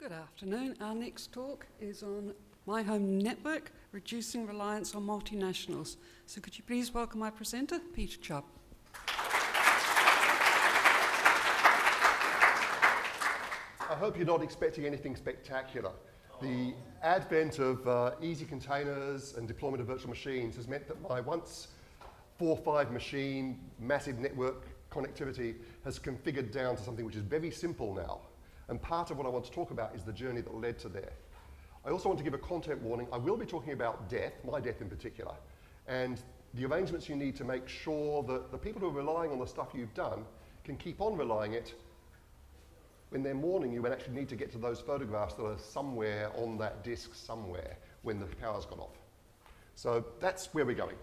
Good afternoon. Our next talk is on My Home Network, Reducing Reliance on Multinationals. So could you please welcome my presenter, Peter Chubb. I hope you're not expecting anything spectacular. The advent of easy containers and deployment of virtual machines has meant that my once 4-5 machine massive network connectivity has configured down to something which is very simple now. And part of what I want to talk about is the journey that led to there. I also want to give a content warning. I will be talking about death, my death in particular, and the arrangements you need to make sure that the people who are relying on the stuff you've done can keep on relying it when they're mourning you and actually need to get to those photographs that are somewhere on that disk somewhere when the power's gone off. So that's where we're going.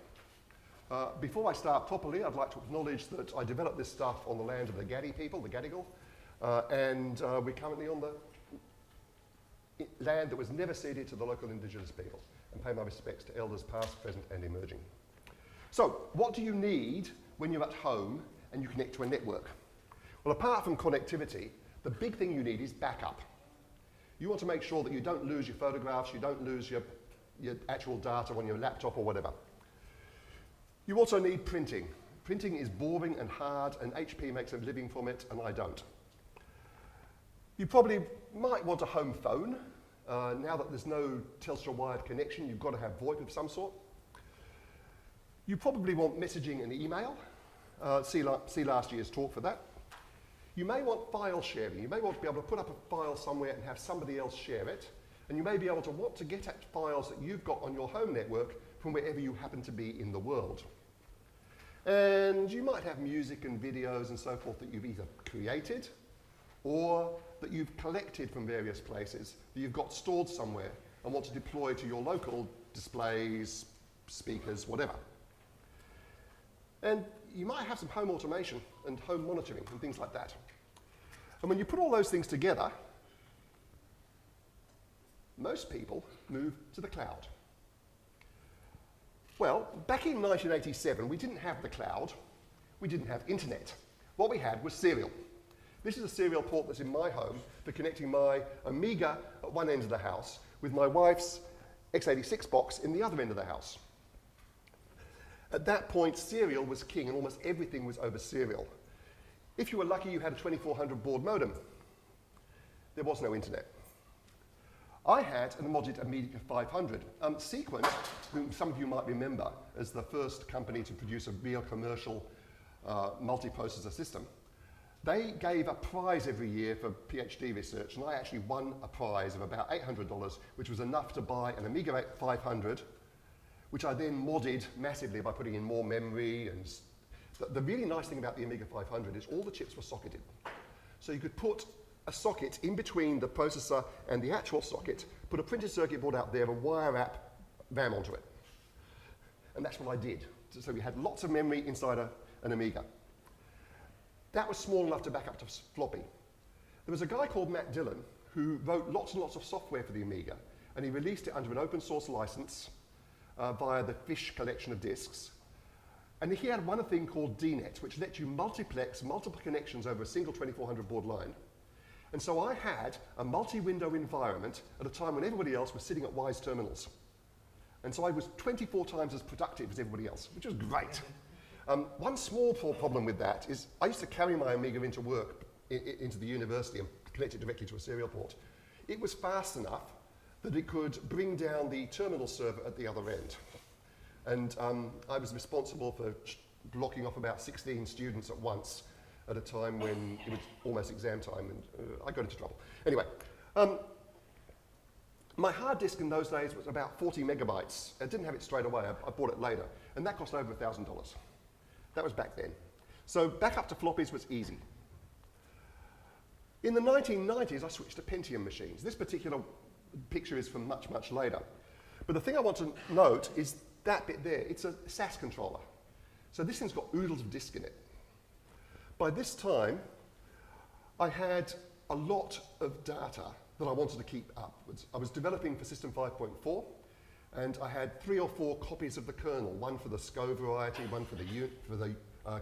Before I start properly, I'd like to acknowledge that I developed this stuff on the land of the Gadi people, the Gadigal, and we're currently on the land that was never ceded to the local indigenous people, and pay my respects to elders past, present, and emerging. So, what do you need when you're at home and you connect to a network? Well, apart from connectivity, the big thing you need is backup. You want to make sure that you don't lose your photographs, you don't lose your actual data on your laptop or whatever. You also need printing. Printing is boring and hard, and HP makes a living from it, and I don't. You probably might want a home phone. Now that there's no Telstra wired connection, you've got to have VoIP of some sort. You probably want messaging and email. See last year's talk for that. You may want file sharing. You may want to be able to put up a file somewhere and have somebody else share it. And you may be able to want to get at files that you've got on your home network from wherever you happen to be in the world. And you might have music and videos and so forth that you've either created or that you've collected from various places that you've got stored somewhere and want to deploy to your local displays, speakers, whatever. And you might have some home automation and home monitoring and things like that. And when you put all those things together, most people move to the cloud. Well, back in 1987, we didn't have the cloud. We didn't have internet. What we had was serial. This is a serial port that's in my home for connecting my Amiga at one end of the house with my wife's x86 box in the other end of the house. At that point, serial was king, and almost everything was over serial. If you were lucky, you had a 2400 baud modem. There was no internet. I had an modded Amiga 500. Sequent, whom some of you might remember as the first company to produce a real commercial multiprocessor system, they gave a prize every year for PhD research, and I actually won a prize of about $800, which was enough to buy an Amiga 500, which I then modded massively by putting in more memory. And the really nice thing about the Amiga 500 is all the chips were socketed. So you could put a socket in between the processor and the actual socket, put a printed circuit board out there, a wire wrap RAM onto it. And that's what I did. So we had lots of memory inside an Amiga. That was small enough to back up to floppy. There was a guy called Matt Dillon who wrote lots and lots of software for the Amiga, and he released it under an open source license via the Fish collection of disks. And he had one thing called DNet, which let you multiplex multiple connections over a single 2400 baud line. And so I had a multi-window environment at a time when everybody else was sitting at Wise terminals. And so I was 24 times as productive as everybody else, which was great. One small problem with that is I used to carry my Amiga into work, into the university, and connect it directly to a serial port. It was fast enough that it could bring down the terminal server at the other end. And I was responsible for blocking off about 16 students at once at a time when it was almost exam time, and I got into trouble. Anyway, my hard disk in those days was about 40 megabytes. I didn't have it straight away. I bought it later, and that cost over $1,000. That was back then. So back up to floppies was easy. In the 1990s, I switched to Pentium machines. This particular picture is from much, much later. But the thing I want to note is that bit there. It's a SAS controller. So this thing's got oodles of disk in it. By this time, I had a lot of data that I wanted to keep up. I was developing for System 5.4, and I had 3 or 4 copies of the kernel, one for the SCO variety, one for the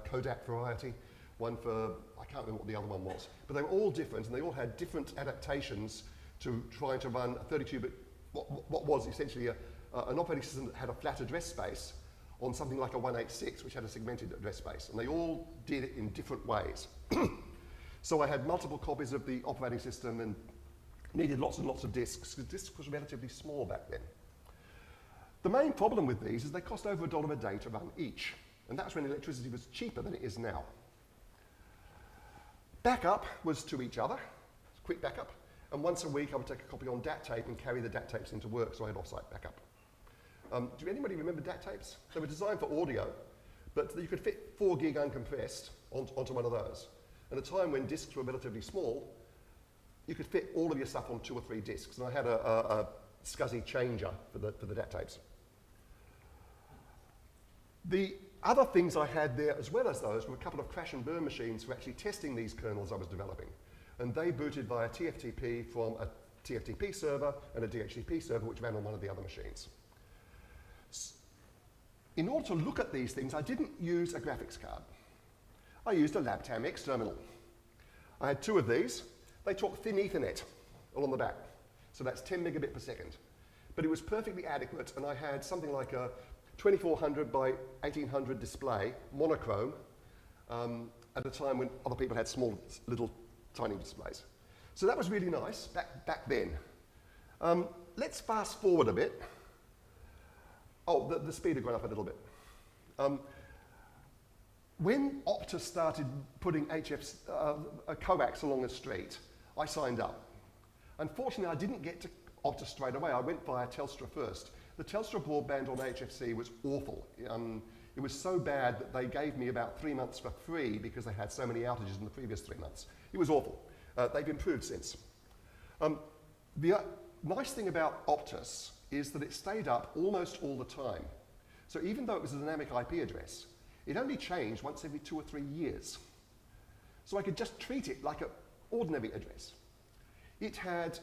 Kodak variety, one for, I can't remember what the other one was. But they were all different, and they all had different adaptations to trying to run a 32-bit, what was essentially an operating system that had a flat address space on something like a 186, which had a segmented address space. And they all did it in different ways. So I had multiple copies of the operating system and needed lots and lots of disks, because disks was relatively small back then. The main problem with these is they cost over $1 a day to run each. And that's when electricity was cheaper than it is now. Backup was to each other, quick backup. And once a week I would take a copy on DAT tape and carry the DAT tapes into work, so I had offsite backup. Do anybody remember DAT tapes? They were designed for audio, but you could fit 4 gig uncompressed onto one of those. At a time when disks were relatively small, you could fit all of your stuff on 2 or 3 disks. And I had a SCSI changer for the DAT tapes. The other things I had there, as well as those, were a couple of crash and burn machines for actually testing these kernels I was developing. And they booted via TFTP from a TFTP server and a DHCP server, which ran on one of the other machines. In order to look at these things, I didn't use a graphics card. I used a LabTam X terminal. I had 2 of these. They talk thin Ethernet along the back. So that's 10 megabit per second. But it was perfectly adequate, and I had something like a 2400 by 1800 display, monochrome, at a time when other people had small, little, tiny displays. So that was really nice back then. Let's fast forward a bit. Oh, the speed had gone up a little bit. When Optus started putting coax along the street, I signed up. Unfortunately, I didn't get to Optus straight away. I went via Telstra first. The Telstra broadband on HFC was awful. It was so bad that they gave me about 3 months for free because they had so many outages in the previous 3 months. It was awful. They've improved since. The nice thing about Optus is that it stayed up almost all the time. So even though it was a dynamic IP address, it only changed once every 2 or 3 years. So I could just treat it like an ordinary address. It had,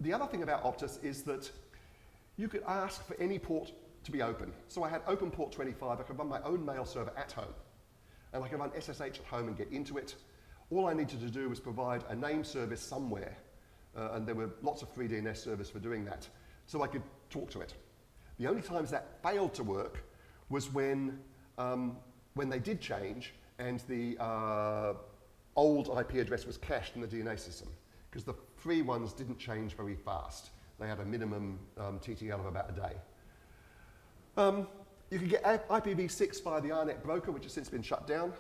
the other thing about Optus is that you could ask for any port to be open. So I had open port 25, I could run my own mail server at home. And I could run SSH at home and get into it. All I needed to do was provide a name service somewhere. And there were lots of free DNS servers for doing that. So I could talk to it. The only times that failed to work was when they did change and the old IP address was cached in the DNA system, because the free ones didn't change very fast. They had a minimum TTL of about a day. You could get IPv6 via the ARNet broker, which has since been shut down.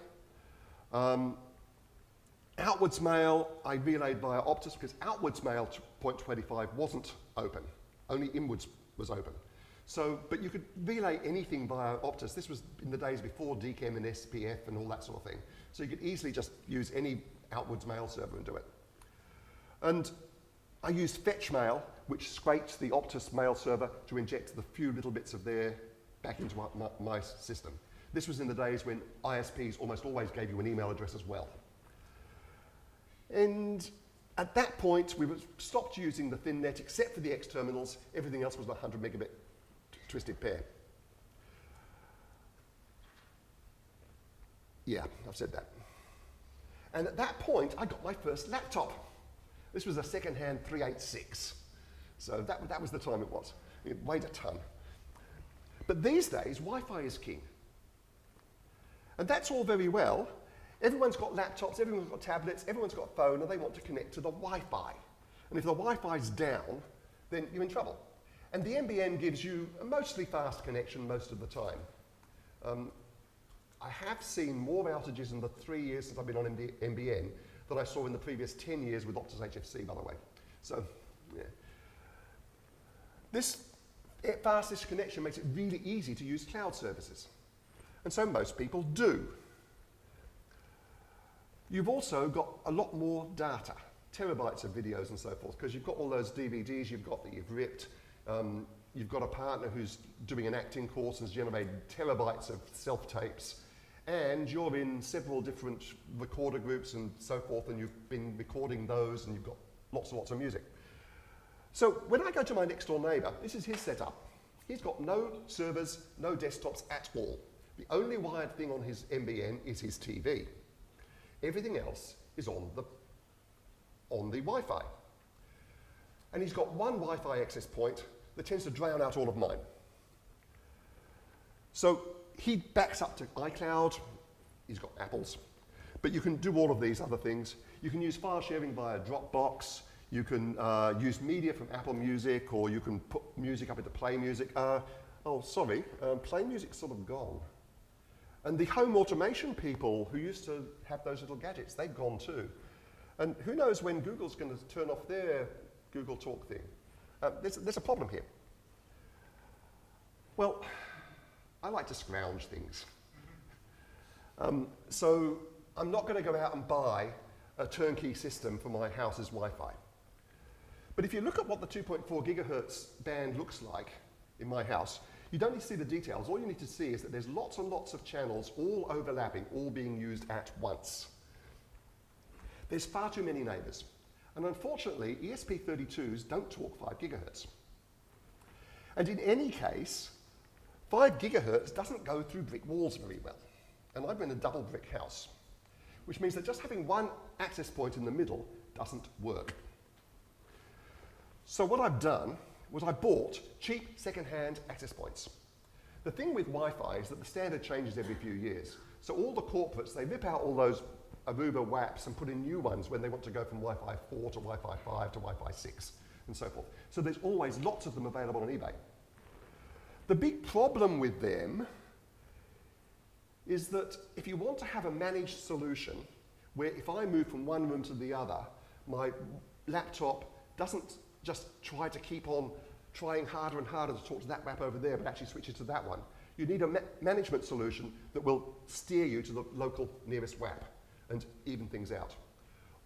Outwards mail, I relayed via Optus, because outwards mail to point 25 wasn't open. Only inwards was open. So, but you could relay anything via Optus. This was in the days before DKIM and SPF and all that sort of thing. So you could easily just use any outwards mail server and do it. And I used fetch mail, which scraped the Optus mail server to inject the few little bits of there back into my system. This was in the days when ISPs almost always gave you an email address as well. And at that point, we stopped using the thin net, except for the X terminals. Everything else was a 100 megabit twisted pair. Yeah, I've said that. And at that point, I got my first laptop. This was a second-hand 386. So that was the time it was. It weighed a ton. But these days, Wi-Fi is king. And that's all very well. Everyone's got laptops, everyone's got tablets, everyone's got a phone, and they want to connect to the Wi-Fi. And if the Wi-Fi's down, then you're in trouble. And the NBN gives you a mostly fast connection most of the time. I have seen more outages in the 3 years since I've been on NBN than I saw in the previous 10 years with Optus HFC, by the way. So, yeah. This fastest connection makes it really easy to use cloud services. And so most people do. You've also got a lot more data, terabytes of videos and so forth, because you've got all those DVDs you've got that you've ripped. You've got a partner who's doing an acting course and has generated terabytes of self-tapes. And you're in several different recorder groups and so forth, and you've been recording those, and you've got lots and lots of music. So when I go to my next door neighbor, this is his setup. He's got no servers, no desktops at all. The only wired thing on his NBN is his TV. Everything else is on the Wi-Fi. and he's got one Wi-Fi access point that tends to drown out all of mine. So he backs up to iCloud, he's got Apple's, but you can do all of these other things. You can use file sharing via Dropbox, you can use media from Apple Music, or you can put music up into Play Music. Play Music's sort of gone. And the home automation people who used to have those little gadgets, they've gone too. And who knows when Google's going to turn off their Google Talk thing. There's a problem here. Well, I like to scrounge things. So I'm not going to go out and buy a turnkey system for my house's Wi-Fi. But if you look at what the 2.4 gigahertz band looks like in my house, you don't need to see the details. All you need to see is that there's lots and lots of channels all overlapping, all being used at once. There's far too many neighbors. And unfortunately, ESP32s don't talk 5 gigahertz. And in any case, 5 gigahertz doesn't go through brick walls very well. And I'm in a double brick house, which means that just having one access point in the middle doesn't work. So what I've done was I bought cheap second-hand access points. The thing with Wi-Fi is that the standard changes every few years. So all the corporates, they rip out all those Aruba WAPs and put in new ones when they want to go from Wi-Fi 4 to Wi-Fi 5 to Wi-Fi 6 and so forth. So there's always lots of them available on eBay. The big problem with them is that if you want to have a managed solution where if I move from one room to the other, my laptop doesn't just try to keep on trying harder and harder to talk to that WAP over there, but actually switches to that one. You need a management solution that will steer you to the local nearest WAP and even things out.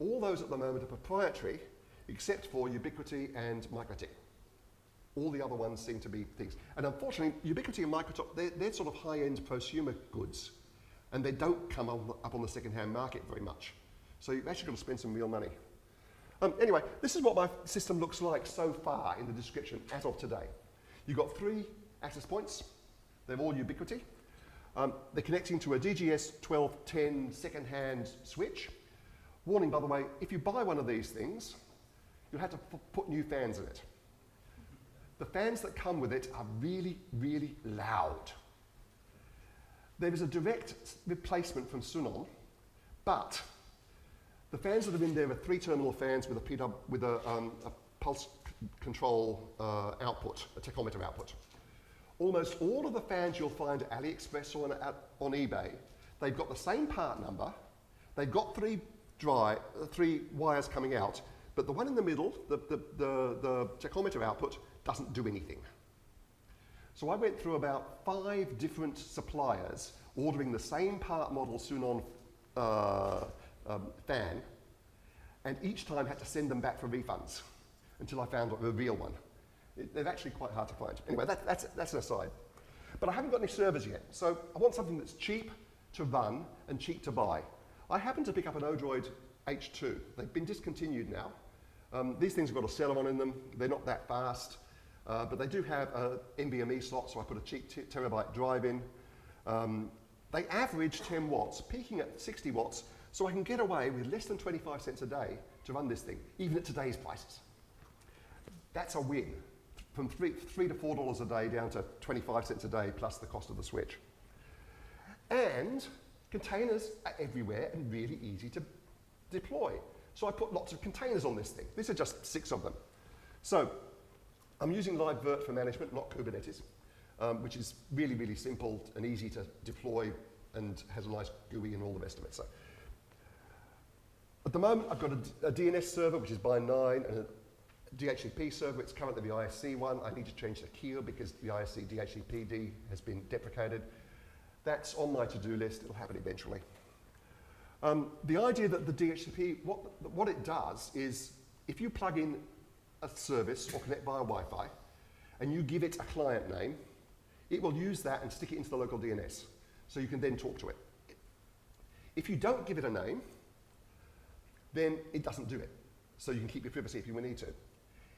All those at the moment are proprietary, except for Ubiquiti and MikroTik. All the other ones seem to be things. And unfortunately, Ubiquiti and MikroTik, they're sort of high-end prosumer goods, and they don't come up on the second-hand market very much. So you've actually got to spend some real money. Anyway, this is what my system looks like so far in the description as of today. You've got 3 access points. They're all Ubiquiti. They're connecting to a DGS 1210 second-hand switch. Warning, by the way, if you buy one of these things, you'll have to put new fans in it. The fans that come with it are really, really loud. There is a direct replacement from Sunon, but the fans that are in there are 3-terminal fans with a pulse control output, a tachometer output. Almost all of the fans you'll find at AliExpress or on eBay, they've got the same part number, they've got 3 wires coming out, but the one in the middle, the tachometer output, doesn't do anything. So I went through about 5 different suppliers ordering the same part model Sunon fan, and each time had to send them back for refunds until I found a real one. They're actually quite hard to find. Anyway, that's an aside. But I haven't got any servers yet, so I want something that's cheap to run and cheap to buy. I happened to pick up an Odroid H2. They've been discontinued now. These things have got a Celeron in them. They're not that fast, but they do have an NVMe slot, so I put a cheap terabyte drive in. They average 10 watts, peaking at 60 watts, so I can get away with less than 25 cents a day to run this thing, even at today's prices. That's a win, from $3 to $4 a day down to 25 cents a day plus the cost of the switch. And containers are everywhere and really easy to deploy. So I put lots of containers on this thing. These are just 6 of them. So I'm using LiveVirt for management, not Kubernetes, which is really, really simple and easy to deploy and has a nice GUI and all the rest of it. So at the moment, I've got a DNS server, which is by 9, and a DHCP server. It's currently the ISC one. I need to change the key because the ISC DHCPD has been deprecated. That's on my to-do list. It'll happen eventually. The idea that the DHCP, what it does is if you plug in a service or connect via Wi-Fi and you give it a client name, it will use that and stick it into the local DNS. So you can then talk to it. If you don't give it a name, then it doesn't do it. So you can keep your privacy if you need to.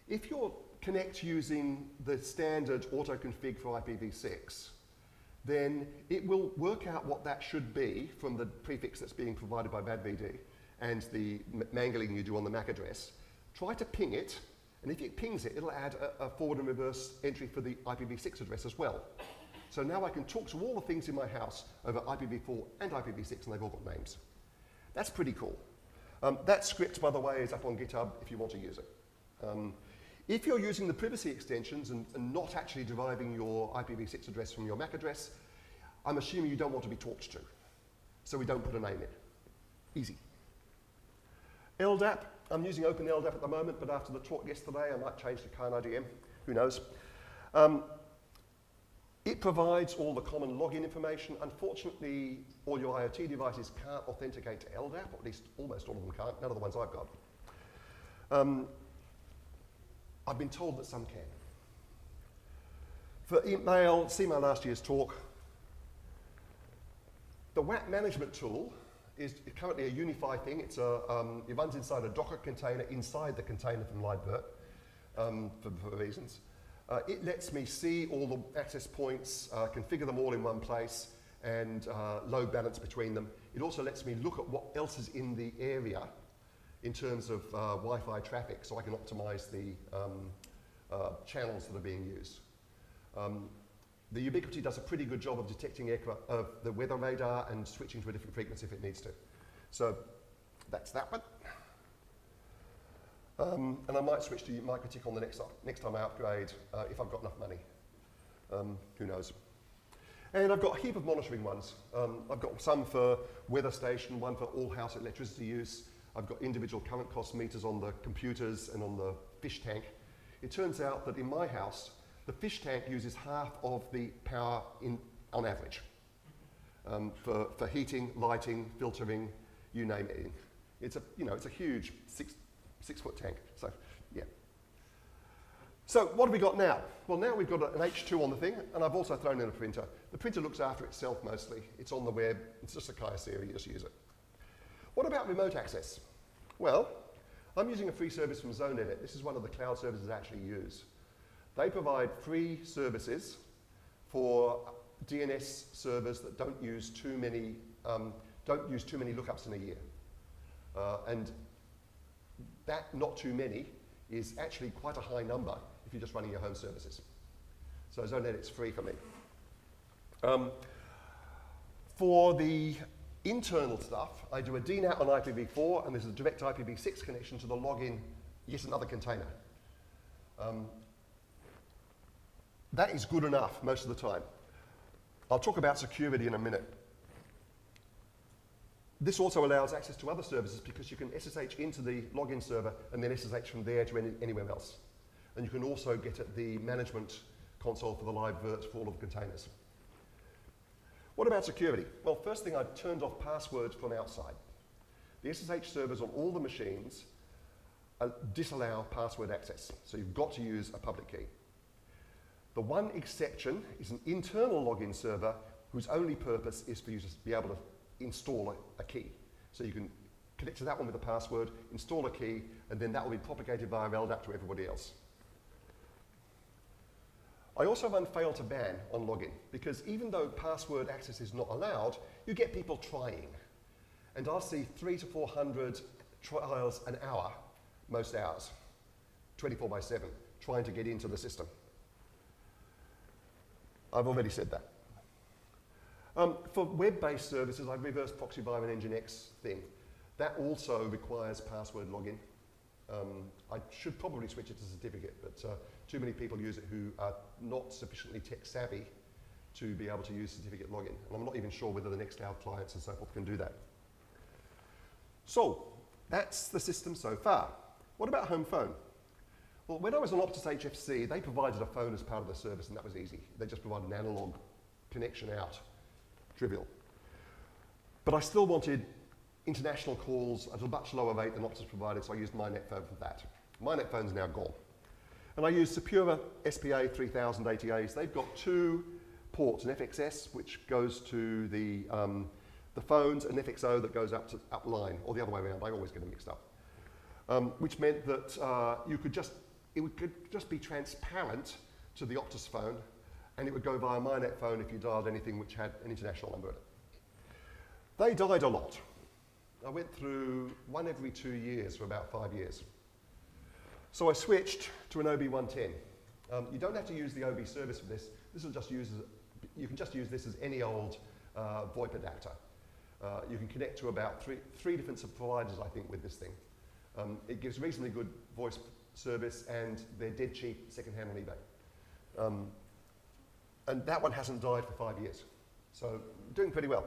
If you connect using the standard auto-config for IPv6, then it will work out what that should be from the prefix that's being provided by BadVD and the mangling you do on the MAC address. Try to ping it And if it pings it, it'll add a forward and reverse entry for the IPv6 address as well. So now I can talk to all the things in my house over IPv4 and IPv6, and they've all got names. That's pretty cool. That script, by the way, is up on GitHub if you want to use it. If you're using the privacy extensions and not actually deriving your IPv6 address from your MAC address, I'm assuming you don't want to be talked to. So we don't put a name in. Easy. LDAP. I'm using Open LDAP at the moment, but after the talk yesterday, I might change to KNIDM. Who knows? It provides all the common login information. Unfortunately, all your IoT devices can't authenticate to LDAP, or at least almost all of them can't, none of the ones I've got. I've been told that some can. For email, see my last year's talk. The WAP management tool is currently a Unify thing. It runs inside a Docker container inside the container from LiveVirt for reasons. It lets me see all the access points, configure them all in one place, and load balance between them. It also lets me look at what else is in the area in terms of Wi-Fi traffic, so I can optimize the channels that are being used. The Ubiquity does a pretty good job of detecting the weather radar and switching to a different frequency if it needs to. So that's that one. And I might switch to MikroTik on the next time I upgrade if I've got enough money. Who knows? And I've got a heap of monitoring ones. I've got some for weather station, one for all house electricity use. I've got individual current cost meters on the computers and on the fish tank. It turns out that in my house, the fish tank uses half of the power on average for heating, lighting, filtering, you name it. It's a huge six-foot tank. So yeah. So what have we got now? Well, now we've got an H2 on the thing, and I've also thrown in a printer. The printer looks after itself mostly. It's on the web. It's just a Kaya series. You just use it. What about remote access? Well, I'm using a free service from ZoneEdit. This is one of the cloud services I actually use. They provide free services for DNS servers that don't use too many lookups in a year. And that not too many is actually quite a high number if you're just running your home services. So ZoneEdit's free for me. For the internal stuff, I do a DNAT on IPv4, and there's a direct IPv6 connection to the login, yet another container. That is good enough most of the time. I'll talk about security in a minute. This also allows access to other services because you can SSH into the login server and then SSH from there to anywhere else. And you can also get at the management console for the LiveVirt for all of the containers. What about security? Well, first thing, I've turned off passwords from outside. The SSH servers on all the machines disallow password access, so you've got to use a public key. The one exception is an internal login server whose only purpose is for you to be able to install a key. So you can connect to that one with a password, install a key, and then that will be propagated via LDAP to everybody else. I also run fail to ban on login, because even though password access is not allowed, you get people trying. And I'll see 300 to 400 trials an hour, most hours, 24/7, trying to get into the system. I've already said that. For web-based services, I reverse proxy via an Nginx thing. That also requires password login. I should probably switch it to certificate, but too many people use it who are not sufficiently tech savvy to be able to use certificate login. And I'm not even sure whether the Nextcloud clients and so forth can do that. So that's the system so far. What about home phone? Well, when I was on Optus HFC, they provided a phone as part of the service, and that was easy. They just provided an analog connection out. Trivial. But I still wanted international calls at a much lower rate than Optus provided, so I used MyNetPhone for that. MyNetPhone's now gone. And I use Secura SPA 3000 ATAs. They've got two ports, an FXS, which goes to the phones, and FXO that goes up line, or the other way around. I always get them mixed up. Which meant that it could just be transparent to the Optus phone, and it would go via MyNetPhone if you dialed anything which had an international number in it. They died a lot. I went through one every 2 years for about 5 years. So I switched to an OB110. You don't have to use the OB service for this. This will just use, you can just use this as any old VoIP adapter. You can connect to about three different providers, I think, with this thing. It gives reasonably good voice service, and they're dead cheap second-hand on eBay. And that one hasn't died for 5 years. So doing pretty well.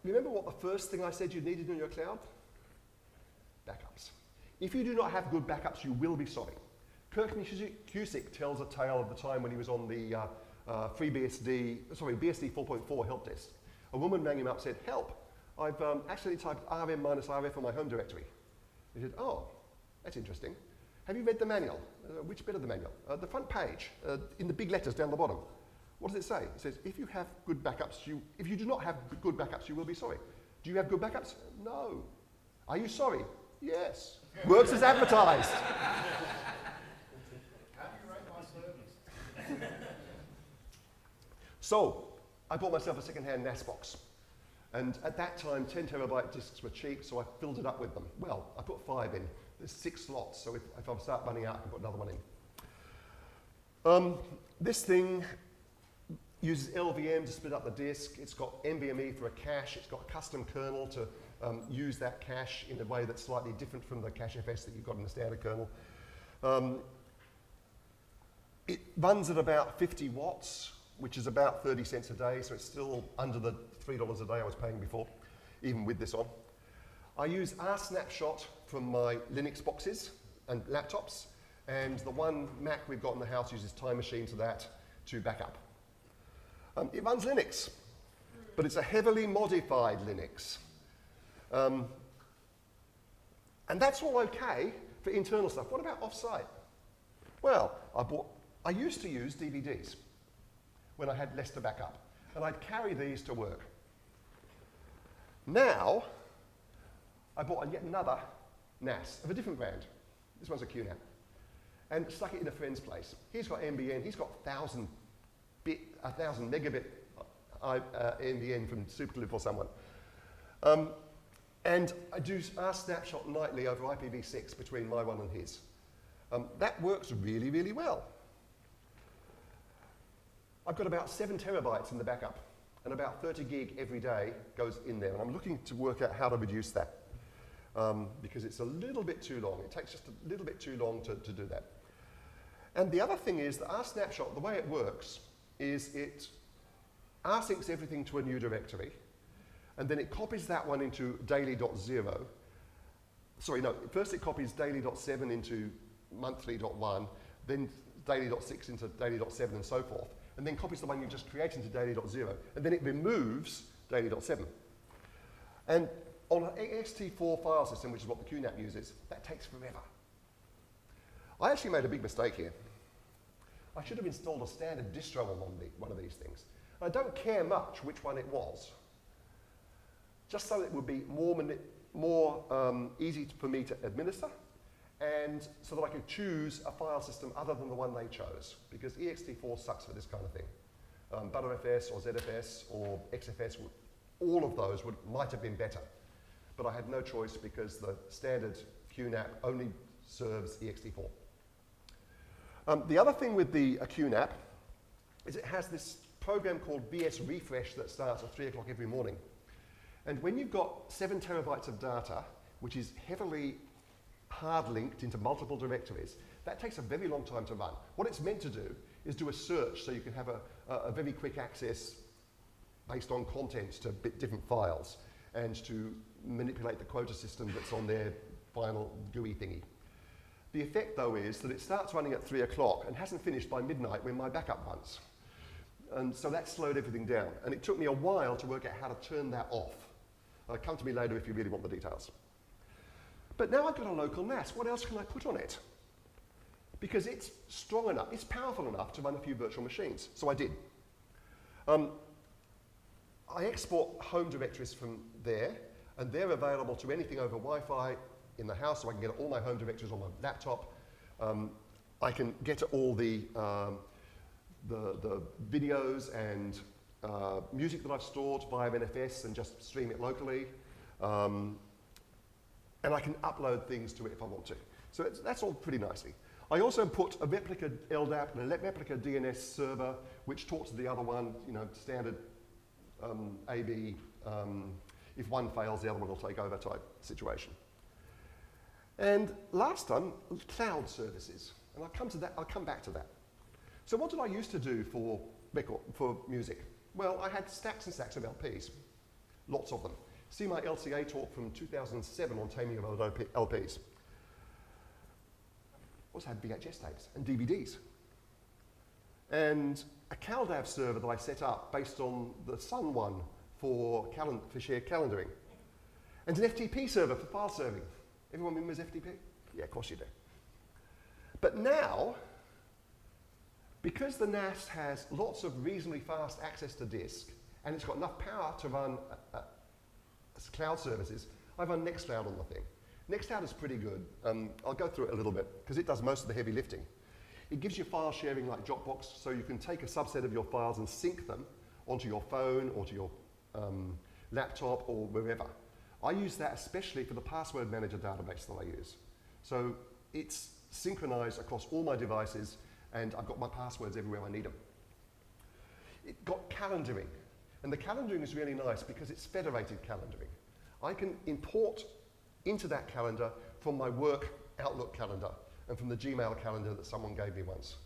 Remember what the first thing I said you needed in your cloud? Backups. If you do not have good backups, you will be sorry. Kirk Cusick tells a tale of the time when he was on the BSD 4.4 help desk. A woman rang him up and said, help, I've actually typed rm-rf on my home directory. He said, oh, that's interesting. Have you read the manual? Which bit of the manual? The front page, in the big letters down the bottom. What does it say? It says, if you have good backups, if you do not have good backups, you will be sorry. Do you have good backups? No. Are you sorry? Yes. Works as advertised. How do you rate my service? So, I bought myself a second-hand NAS box. And at that time, 10 terabyte disks were cheap, so I filled it up with them. Well, I put 5 in. There's 6 slots, so if I start running out, I can put another one in. This thing uses LVM to split up the disk. It's got NVMe for a cache. It's got a custom kernel to use that cache in a way that's slightly different from the cache FS that you've got in the standard kernel. It runs at about 50 watts, which is about 30 cents a day, so it's still under the $3 a day I was paying before, even with this on. I use rsnapshot from my Linux boxes and laptops, and the one Mac we've got in the house uses Time Machine to that to back up. It runs Linux, but it's a heavily modified Linux. And that's all okay for internal stuff. What about offsite? Well, I used to use DVDs when I had less to back up, and I'd carry these to work. Now, I bought yet another NAS of a different brand. This one's a QNAP. And stuck it in a friend's place. He's got NBN, he's got 1,000 megabit NBN from Superclip or someone. And I do rsnapshot nightly over IPv6 between my one and his. That works really, really well. I've got about 7 terabytes in the backup, and about 30 gig every day goes in there. And I'm looking to work out how to reduce that, because it's a little bit too long. It takes just a little bit too long to do that. And the other thing is that rsnapshot, the way it works, is it rsyncs everything to a new directory, and then it copies that one into daily.0. Sorry, no, first it copies daily.7 into monthly.1, then daily.6 into daily.7 and so forth, and then copies the one you just created into daily.0, and then it removes daily.7. And on an ext4 file system, which is what the QNAP uses, that takes forever. I actually made a big mistake here. I should have installed a standard distro on one of these things. I don't care much which one it was, just so it would be more easy for me to administer, and so that I could choose a file system other than the one they chose, because ext4 sucks for this kind of thing. ButterFS or ZFS or XFS, all of those might have been better, but I had no choice because the standard QNAP only serves ext4. The other thing with the QNAP is it has this program called VS Refresh that starts at 3 o'clock every morning. And when you've got 7 terabytes of data, which is heavily hard linked into multiple directories, that takes a very long time to run. What it's meant to do is do a search so you can have a very quick access based on contents to different files, and to manipulate the quota system that's on their final GUI thingy. The effect, though, is that it starts running at 3 o'clock and hasn't finished by midnight when my backup runs. And so that slowed everything down. And it took me a while to work out how to turn that off. Come to me later if you really want the details. But now I've got a local NAS. What else can I put on it? Because it's strong enough, it's powerful enough to run a few virtual machines. So I did. I export home directories from there, and they're available to anything over Wi-Fi in the house, so I can get all my home directories on my laptop. I can get all the videos and music that I've stored via NFS and just stream it locally. And I can upload things to it if I want to. So that's all pretty nicely. I also put a replica LDAP and a replica DNS server, which talks to the other one, you know, standard AB, if one fails, the other one will take over type situation. And last time, cloud services. And I'll come to that, I'll come back to that. So what did I used to do for music? Well, I had stacks and stacks of LPs, lots of them. See my LCA talk from 2007 on taming of LPs. Also had VHS tapes and DVDs. And a CalDAV server that I set up based on the Sun one for shared calendaring. And an FTP server for file serving. Everyone remembers FTP? Yeah, of course you do. But now, because the NAS has lots of reasonably fast access to disk, and it's got enough power to run cloud services, I run Nextcloud on the thing. Nextcloud is pretty good. I'll go through it a little bit, because it does most of the heavy lifting. It gives you file sharing like Dropbox, so you can take a subset of your files and sync them onto your phone or to your laptop or wherever. I use that especially for the password manager database that I use. So it's synchronized across all my devices, and I've got my passwords everywhere I need them. It got calendaring, and the calendaring is really nice because it's federated calendaring. I can import into that calendar from my work Outlook calendar and from the Gmail calendar that someone gave me once,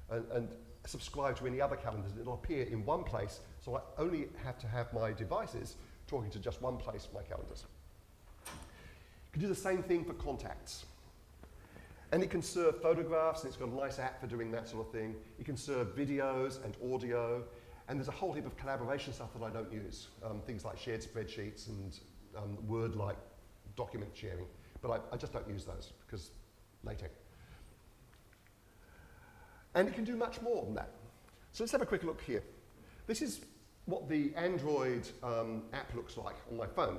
and subscribe to any other calendars. It'll appear in one place, so I only have to have my devices talking to just one place for my calendars. You can do the same thing for contacts. And it can serve photographs, and it's got a nice app for doing that sort of thing. It can serve videos and audio, and there's a whole heap of collaboration stuff that I don't use, things like shared spreadsheets and Word-like document sharing. But I just don't use those, because LaTeX. And it can do much more than that. So let's have a quick look here. This is what the Android app looks like on my phone.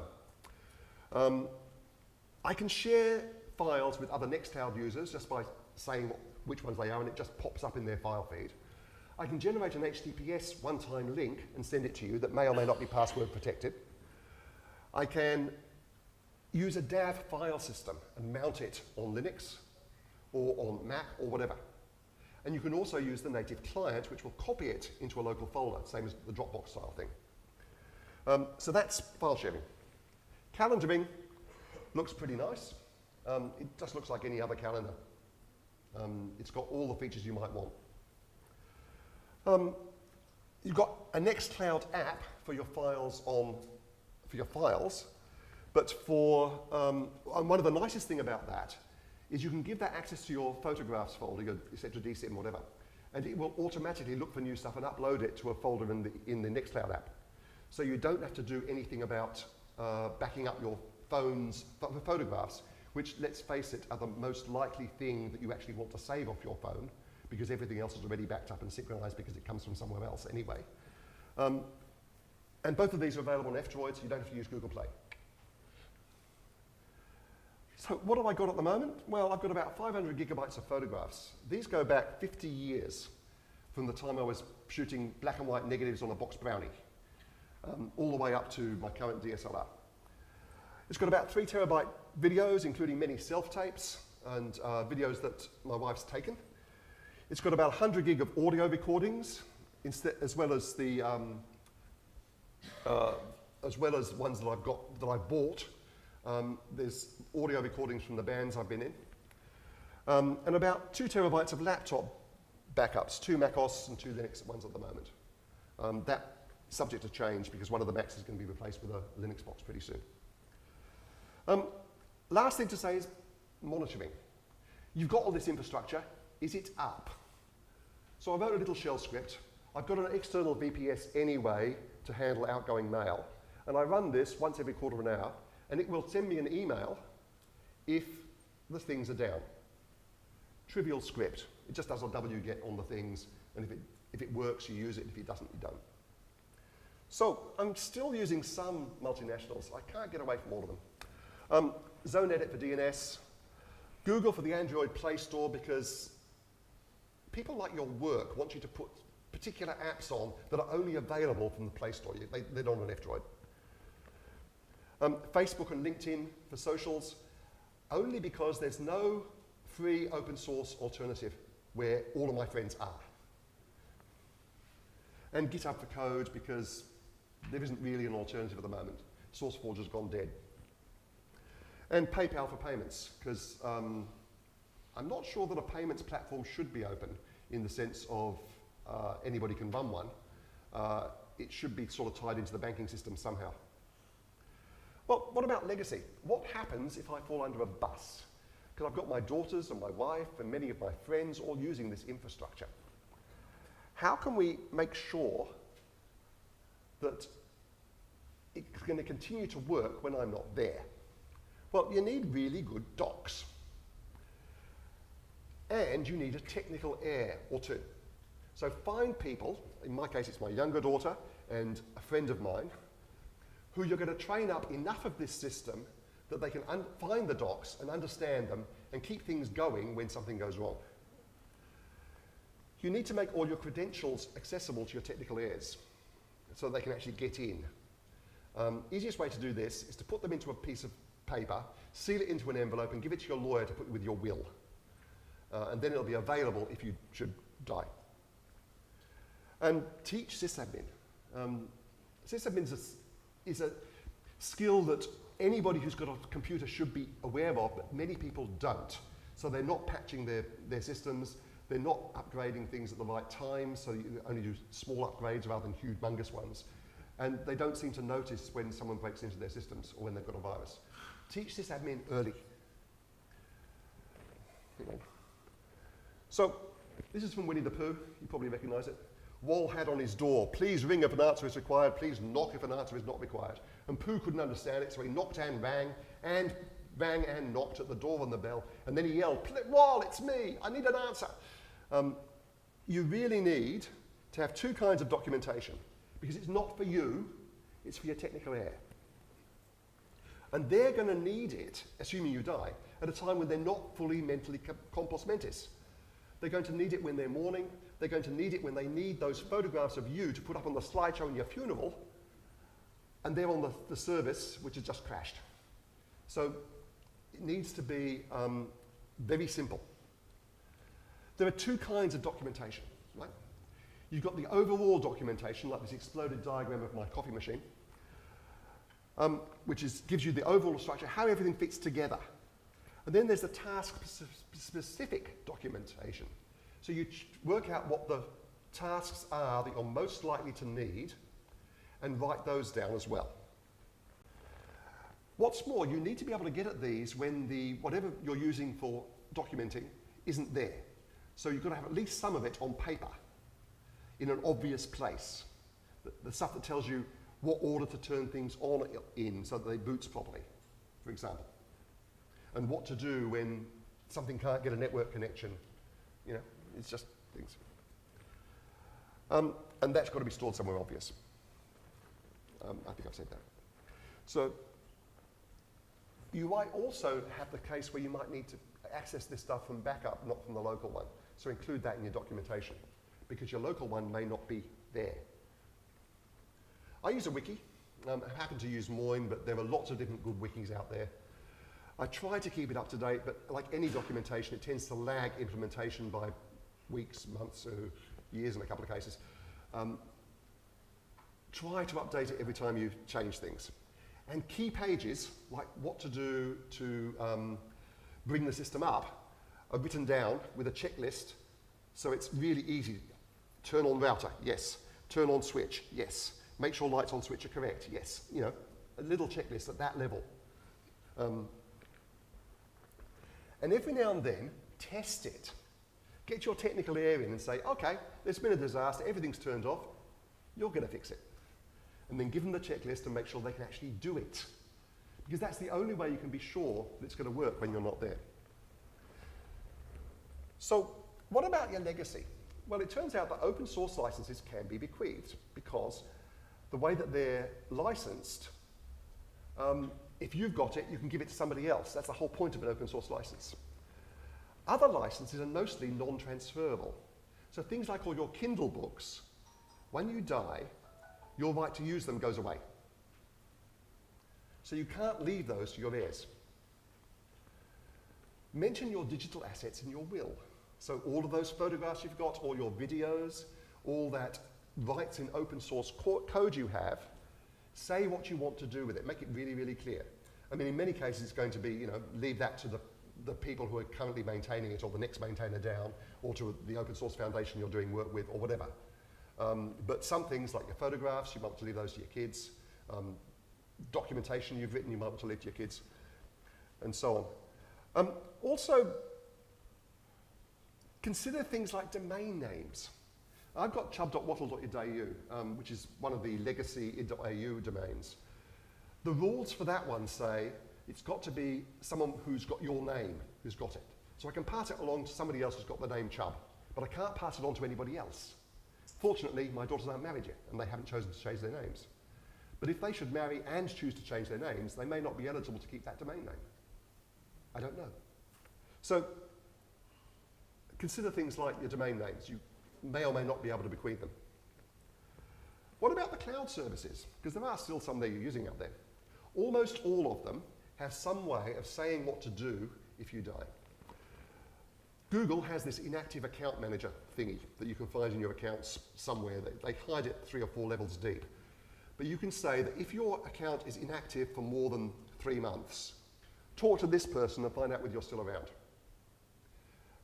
I can share files with other Nextcloud users just by saying which ones they are, and it just pops up in their file feed. I can generate an HTTPS one-time link and send it to you that may or may not be password protected. I can use a DAV file system and mount it on Linux or on Mac or whatever. And you can also use the native client, which will copy it into a local folder, same as the Dropbox style thing. So that's file sharing. Calendaring looks pretty nice. It just looks like any other calendar. It's got all the features you might want. You've got a Nextcloud app for your files but and one of the nicest thing about that is you can give that access to your photographs folder, your etc. DCIM, whatever, and it will automatically look for new stuff and upload it to a folder in the Nextcloud app. So you don't have to do anything about backing up your phone's photographs, which, let's face it, are the most likely thing that you actually want to save off your phone, because everything else is already backed up and synchronized because it comes from somewhere else anyway. And both of these are available on F-Droid, so you don't have to use Google Play. So what have I got at the moment? Well, I've got about 500 gigabytes of photographs. These go back 50 years from the time I was shooting black and white negatives on a box brownie, all the way up to my current DSLR. It's got about 3 terabyte videos, including many self-tapes and videos that my wife's taken. It's got about 100 gig of audio recordings, as well as ones that I've bought. There's audio recordings from the bands I've been in. And about 2 terabytes of laptop backups, 2 macOS and 2 Linux ones at the moment. That subject to change because one of the Macs is going to be replaced with a Linux box pretty soon. Last thing to say is monitoring. You've got all this infrastructure. Is it up? So I wrote a little shell script. I've got an external VPS anyway to handle outgoing mail. And I run this once every quarter of an hour, and it will send me an email if the things are down. Trivial script. It just does a wget on the things, and if it works, you use it. If it doesn't, you don't. So I'm still using some multinationals. I can't get away from all of them. ZoneEdit for DNS, Google for the Android Play Store, because people like your work want you to put particular apps on that are only available from the Play Store. They're not on F-Droid. Facebook and LinkedIn for socials, only because there's no free open source alternative where all of my friends are. And GitHub for code, because there isn't really an alternative at the moment. SourceForge has gone dead. And PayPal for payments, because I'm not sure that a payments platform should be open in the sense of anybody can run one. It should be sort of tied into the banking system somehow. Well, what about legacy? What happens if I fall under a bus? Because I've got my daughters and my wife and many of my friends all using this infrastructure. How can we make sure that it's going to continue to work when I'm not there? Well, you need really good docs. And you need a technical heir or two. So find people, in my case it's my younger daughter and a friend of mine, who you're going to train up enough of this system that they can find the docs and understand them and keep things going when something goes wrong. You need to make all your credentials accessible to your technical heirs so they can actually get in. Easiest way to do this is to put them into a piece of paper, seal it into an envelope and give it to your lawyer to put with your will. And then it'll be available if you should die. And teach sysadmin. Sysadmin is a skill that anybody who's got a computer should be aware of, but many people don't. So they're not patching their systems, they're not upgrading things at the right time, so you only do small upgrades rather than humongous ones. And they don't seem to notice when someone breaks into their systems or when they've got a virus. Teach sysadmin early. So, this is from Winnie the Pooh, you probably recognize it. Wall had on his door, please ring if an answer is required, please knock if an answer is not required. And Pooh couldn't understand it, so he knocked and rang and knocked at the door and the bell, and then he yelled, Wall, it's me, I need an answer. You really need to have two kinds of documentation, because it's not for you, it's for your technical heir. And they're going to need it, assuming you die, at a time when they're not fully mentally compos mentis. They're going to need it when they're mourning. They're going to need it when they need those photographs of you to put up on the slideshow in your funeral, and they're on the service, which has just crashed. So it needs to be very simple. There are two kinds of documentation, right? You've got the overall documentation, like this exploded diagram of my coffee machine, which gives you the overall structure, how everything fits together. And then there's the task-specific documentation. So you work out what the tasks are that you're most likely to need and write those down as well. What's more, you need to be able to get at these when whatever you're using for documenting isn't there. So you've got to have at least some of it on paper in an obvious place. The stuff that tells you what order to turn things on in so that they boots properly, for example. And what to do when something can't get a network connection. You know, it's just things. And that's got to be stored somewhere obvious. I think I've said that. So you might also have the case where you might need to access this stuff from backup, not from the local one. So include that in your documentation, because your local one may not be there. I use a wiki. I happen to use Moin, but there are lots of different good wikis out there. I try to keep it up to date, but like any documentation, it tends to lag implementation by weeks, months, or years in a couple of cases. Try to update it every time you change things. And key pages, like what to do to bring the system up, are written down with a checklist, so it's really easy. Turn on router, yes. Turn on switch, yes. Make sure lights on switch are correct, yes. You know, a little checklist at that level. And every now and then, test it. Get your technical heir in and say, okay, there's been a disaster, everything's turned off, you're going to fix it. And then give them the checklist and make sure they can actually do it. Because that's the only way you can be sure that it's going to work when you're not there. So what about your legacy? Well, it turns out that open source licenses can be bequeathed because the way that they're licensed, if you've got it, you can give it to somebody else. That's the whole point of an open source license. Other licenses are mostly non-transferable. So things like all your Kindle books, when you die, your right to use them goes away. So you can't leave those to your heirs. Mention your digital assets in your will. So all of those photographs you've got, all your videos, all that rights in open source code you have, say what you want to do with it. Make it really, really clear. I mean, in many cases, it's going to be, leave that to the people who are currently maintaining it or the next maintainer down or to the open source foundation you're doing work with or whatever. But some things like your photographs, you might want to leave those to your kids. Documentation you've written, you might want to leave to your kids, and so on. Also, consider things like domain names. I've got chubb.wattle.edu, which is one of the legacy id.au domains. The rules for that one say it's got to be someone who's got your name, who's got it. So I can pass it along to somebody else who's got the name Chubb, but I can't pass it on to anybody else. Fortunately, my daughters aren't married yet, and they haven't chosen to change their names. But if they should marry and choose to change their names, they may not be eligible to keep that domain name. I don't know. So consider things like your domain names. You may or may not be able to bequeath them. What about the cloud services? Because there are still some that you're using out there. Almost all of them have some way of saying what to do if you die. Google has this inactive account manager thingy that you can find in your accounts somewhere. They hide it 3 or 4 levels deep. But you can say that if your account is inactive for more than 3 months, talk to this person and find out whether you're still around.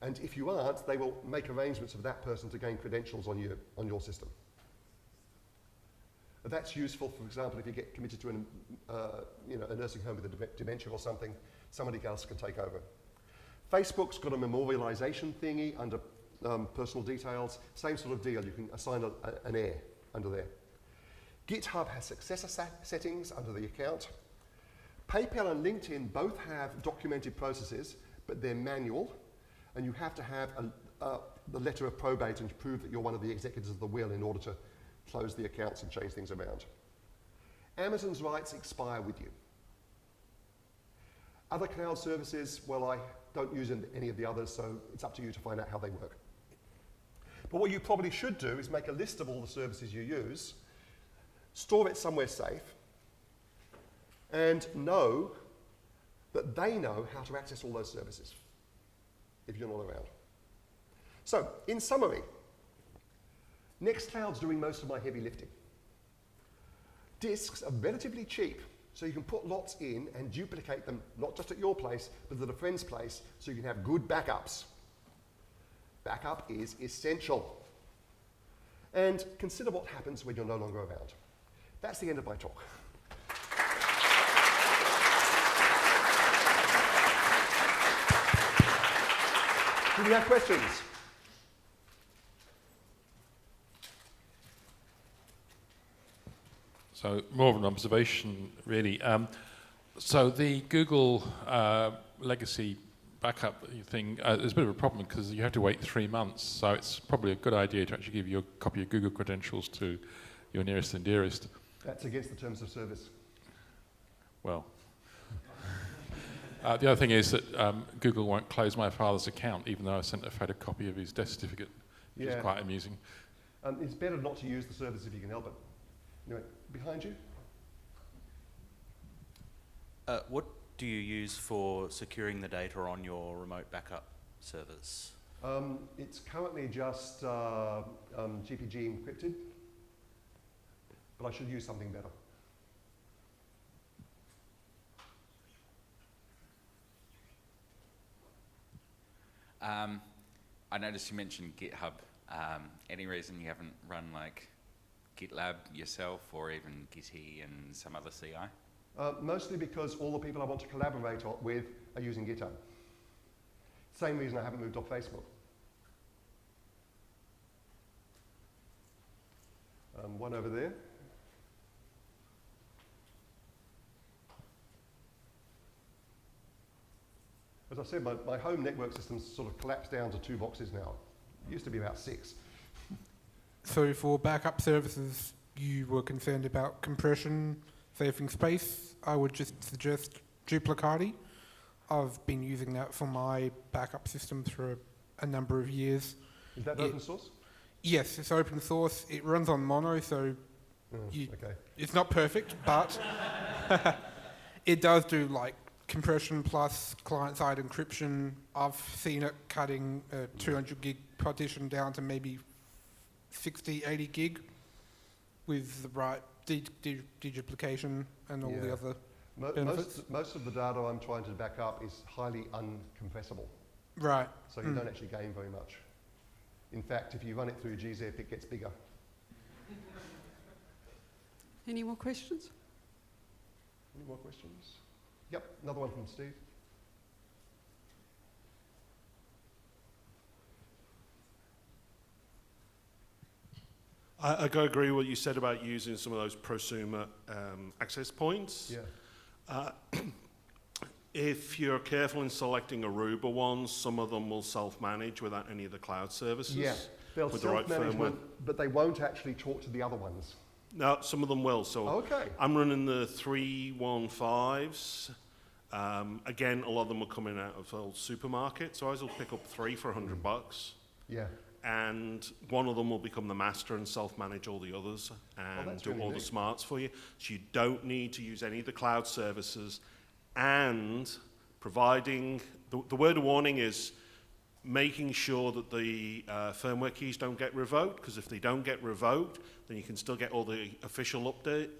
And if you aren't, they will make arrangements with that person to gain credentials on your system. That's useful, for example, if you get committed to a nursing home with a dementia or something, somebody else can take over. Facebook's got a memorialization thingy under personal details. Same sort of deal. You can assign an heir under there. GitHub has successor settings under the account. PayPal and LinkedIn both have documented processes, but they're manual, and you have to have the letter of probate and prove that you're one of the executors of the will in order to close the accounts and change things around. Amazon's rights expire with you. Other cloud services, well, I don't use any of the others, so it's up to you to find out how they work. But what you probably should do is make a list of all the services you use, store it somewhere safe, and know that they know how to access all those services if you're not around. So, in summary, Nextcloud's doing most of my heavy lifting. Disks are relatively cheap, so you can put lots in and duplicate them, not just at your place, but at a friend's place, so you can have good backups. Backup is essential. And consider what happens when you're no longer around. That's the end of my talk. Do we have questions? So more of an observation, really. So the Google legacy backup thing, there's a bit of a problem because you have to wait 3 months. So it's probably a good idea to actually give you a copy of Google credentials to your nearest and dearest. That's against the terms of service. Well, the other thing is that Google won't close my father's account, even though I sent a photocopy of his death certificate, which is quite amusing. It's better not to use the service if you can help it. Anyway, behind you. What do you use for securing the data on your remote backup servers? It's currently just GPG encrypted, but I should use something better. I noticed you mentioned GitHub. Any reason you haven't run like GitLab yourself or even Gitty and some other CI? Mostly because all the people I want to collaborate with are using GitHub. Same reason I haven't moved off Facebook. One over there. As I said, my home network system's sort of collapsed down to 2 boxes now. It used to be about 6. So for backup services, you were concerned about compression, saving space. I would just suggest Duplicati. I've been using that for my backup systems for a number of years. Is that open source? Yes, it's open source. It runs on Mono, so Okay. it's not perfect, but it does do like compression plus client-side encryption. I've seen it cutting a 200 gig partition down to maybe 60, 80 gig with the right deduplication and all the Yeah. other benefits. Most of the data I'm trying to back up is highly uncompressible, Right. so you don't actually gain very much. In fact, if you run it through gzip, it gets bigger. Any more questions? Any more questions? Yep, another one from Steve. I gotta agree with what you said about using some of those prosumer access points. Yeah. If you're careful in selecting Aruba ones, some of them will self-manage without any of the cloud services. Yeah, they'll with the right self-manage, firmware. but they won't actually talk to the other ones. No, some of them will. So Okay. I'm running the 315s. Again, a lot of them are coming out of old supermarkets, so I will pick up 3 for $100. Yeah. And one of them will become the master and self-manage all the others and that's do really all neat. the smarts for you. So you don't need to use any of the cloud services. And providing, the word of warning is making sure that the firmware keys don't get revoked, because if they don't get revoked, then you can still get all the official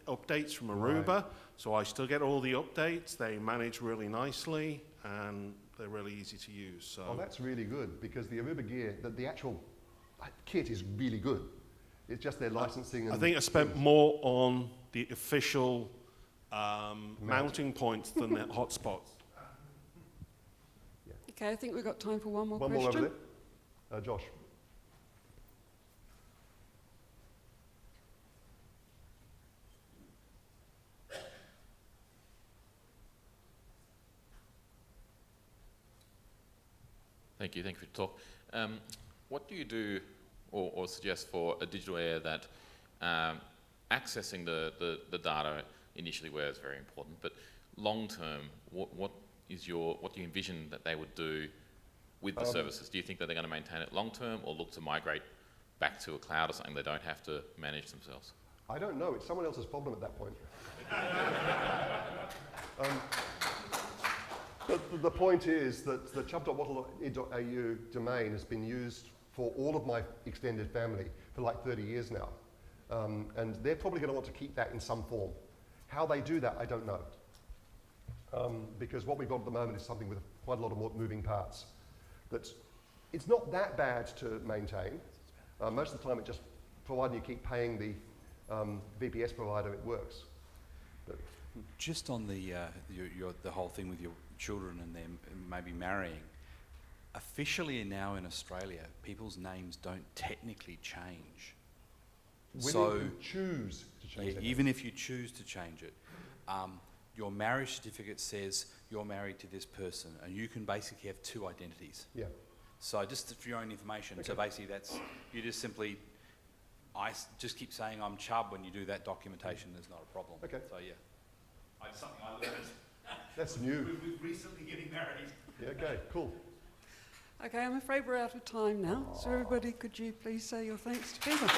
updates from Aruba. Right. So I still get all the updates. They manage really nicely, and they're really easy to use. So. Oh, that's really good, because the Aruba gear, the actual kit is really good. It's just their licensing. I And think I spent more on the official mounting points than the hotspots. Okay, I think we've got time for one more One more question. over there. Josh. Thank you for your talk. What do you do or suggest for a digital air that accessing the data initially where it's very important, but long term, what do you envision that they would do with the services? Do you think that they're going to maintain it long term or look to migrate back to a cloud or something they don't have to manage themselves? I don't know. It's someone else's problem at that point. But the point is that the chubb.wattle.edu domain has been used for all of my extended family for like 30 years now. And they're probably going to want to keep that in some form. How they do that, I don't know. Because what we've got at the moment is something with quite a lot of more moving parts. It's not that bad to maintain. Most of the time, it just, provided you keep paying the VPS provider, it works. But just on the whole thing with your children and them maybe marrying, officially now in Australia, people's names don't technically change. when you choose to change it. Even if you choose to change it, your marriage certificate says you're married to this person, and you can basically have 2 identities. Yeah. So just for your own information, so basically that's, you just simply, just keep saying I'm Chubb when you do that documentation, there's not a problem. Okay. So yeah. It's something I learned. That's new. We're recently getting married. Yeah, okay, cool. Okay, I'm afraid we're out of time now. So everybody, could you please say your thanks to people?